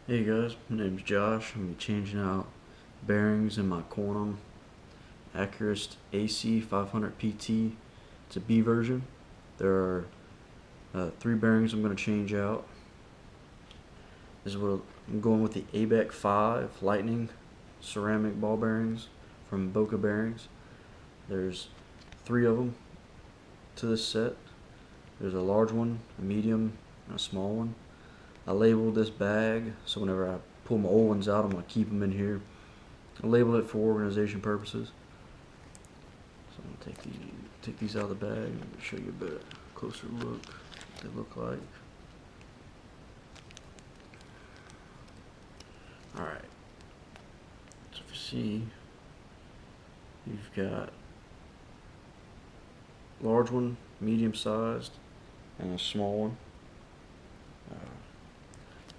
Hey guys, my name's Josh. I'm going to be changing out bearings in my quantum Accurist AC500PT. It's a B version. There are 3 bearings I'm going to change out. This is what I'm going with, the ABEC 5 Lightning ceramic ball bearings from Boca Bearings. There's 3 of them to this set. There's a large one, a medium, and a small one. I labeled this bag, so whenever I pull my old ones out, I'm going to keep them in here. I labeled it for organization purposes. So I'm going to take these out of the bag and show you a bit closer look what they look like. Alright, so if you see, you've got large one, medium sized, and a small one.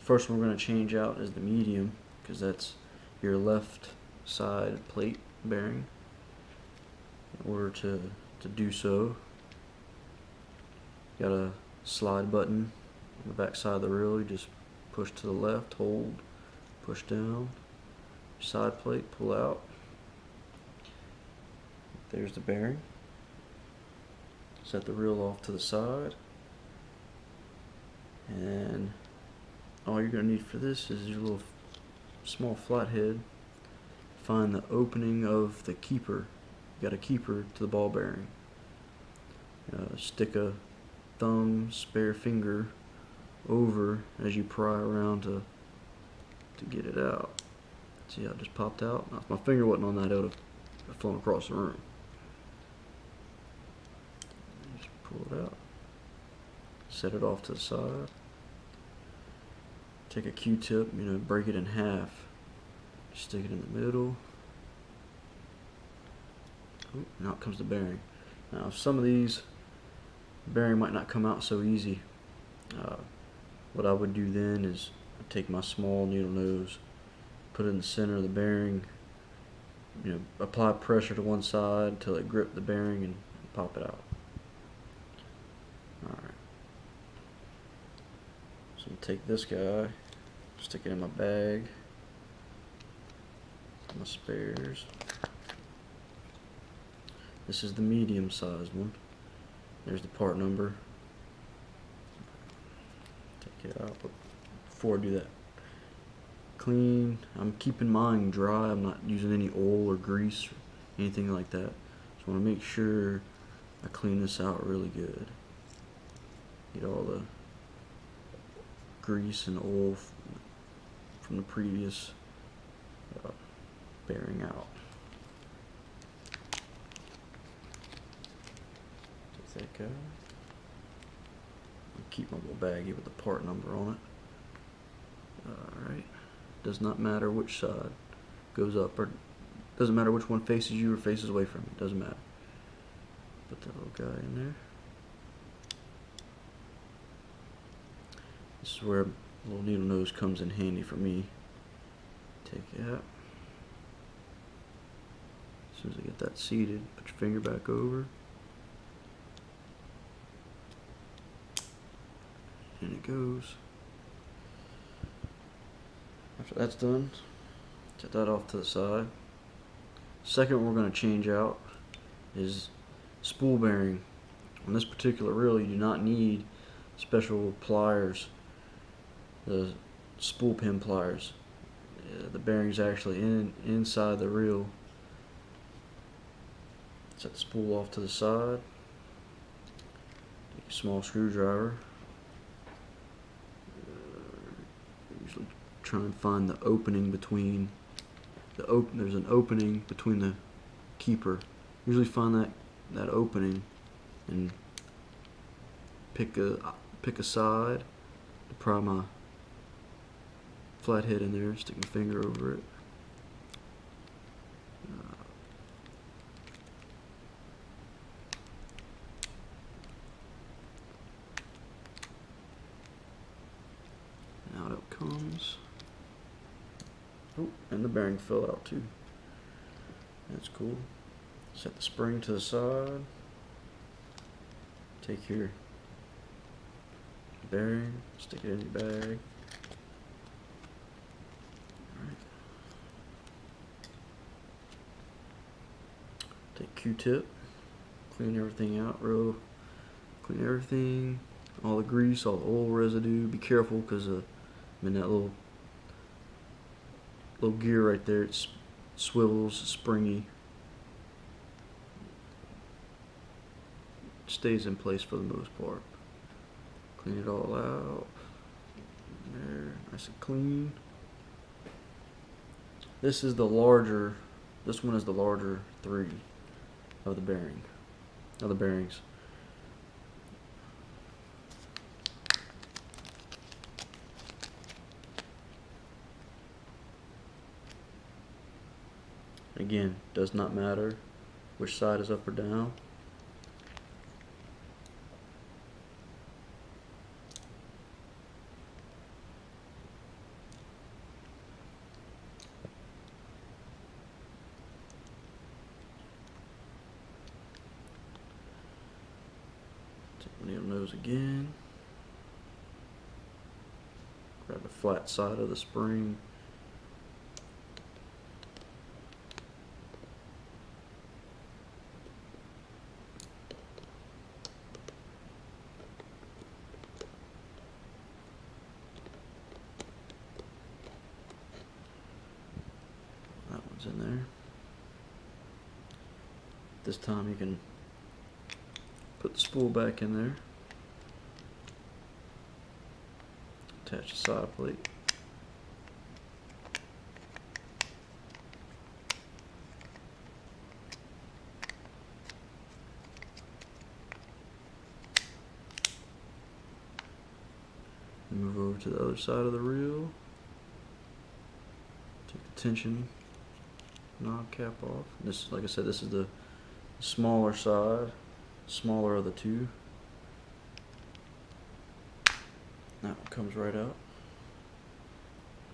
First one we're going to change out is the medium, because that's your left side plate bearing. In order to do so, got a slide button on the back side of the reel. You just push to the left, hold, push down, side plate, pull out. There's the bearing. Set the reel off to the side, and all you're going to need for this is your little small flathead. Find the opening of the keeper. You got a keeper to the ball bearing. Stick a thumb, spare finger over as you pry around to get it out. See how it just popped out? Now, if my finger wasn't on that, it would have flown across the room. Just pull it out. Set it off to the side. Take a Q-tip, break it in half. Stick it in the middle. Ooh, now out comes the bearing. Now, some of these, the bearing might not come out so easy. What I would do then is take my small needle nose, put it in the center of the bearing, apply pressure to one side until it gripped the bearing and pop it out. Alright. So I'm going to take this guy, stick it in my bag, my spares. This is the medium sized one. There's the part number. Take it out, but before I do that, clean. I'm keeping mine dry. I'm not using any oil or grease or anything like that. So I want to make sure I clean this out really good. Get all the grease and oil from the previous bearing out. Take that guy. Keep my little baggie with the part number on it. Alright. Does not matter which side goes up, or doesn't matter which one faces you or faces away from you. Doesn't matter. Put that little guy in there. This is where a little needle nose comes in handy for me. Take it out. As soon as I get that seated, put your finger back over. And it goes. After that's done, set that off to the side. Second we're going to change out is spool bearing. On this particular reel, you do not need special pliers, the spool pin pliers. The bearing's actually inside the reel. Set the spool off to the side. Take a small screwdriver. Usually try and find the opening between there's an opening between the keeper. Usually find that opening and pick a side to pry my flathead in there. Stick my finger over it. Out it comes. Oh, and the bearing fell out too. That's cool. Set the spring to the side. Take your bearing, stick it in your bag. Take Q-tip, clean everything out, clean everything, all the grease, all the oil residue. Be careful because that little gear right there, it swivels, springy. It stays in place for the most part. Clean it all out. There, nice and clean. This is the larger. This one is the larger 3 of the bearings. Again, does not matter which side is up or down. Needle nose again. Grab the flat side of the spring. That one's in there. This time you can put the spool back in there. Attach the side plate. Move over to the other side of the reel. Take the tension knob cap off. This, like I said, this is the smaller side. Smaller of the 2. That one comes right out.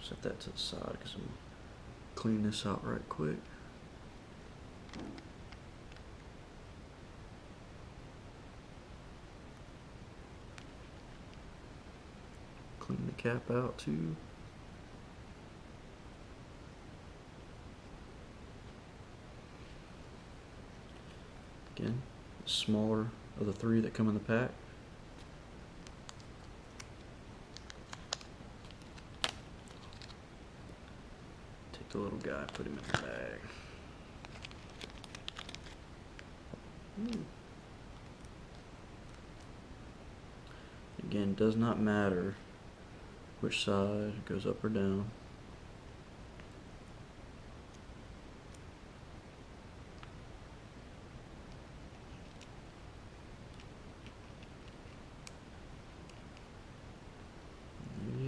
Set that to the side because I'm going to clean this out right quick. Clean the cap out too. Again, smaller of the 3 that come in the pack. Take the little guy, put him in the bag. Again, does not matter which side goes up or down.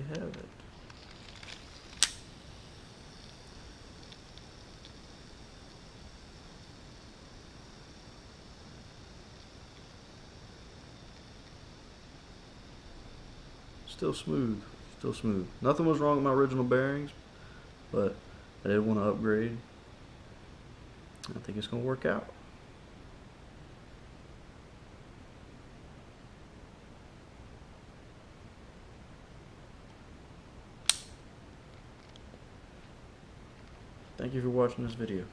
Have it. Still smooth, still smooth. Nothing was wrong with my original bearings, but I did want to upgrade. I think it's going to work out. Thank you for watching this video.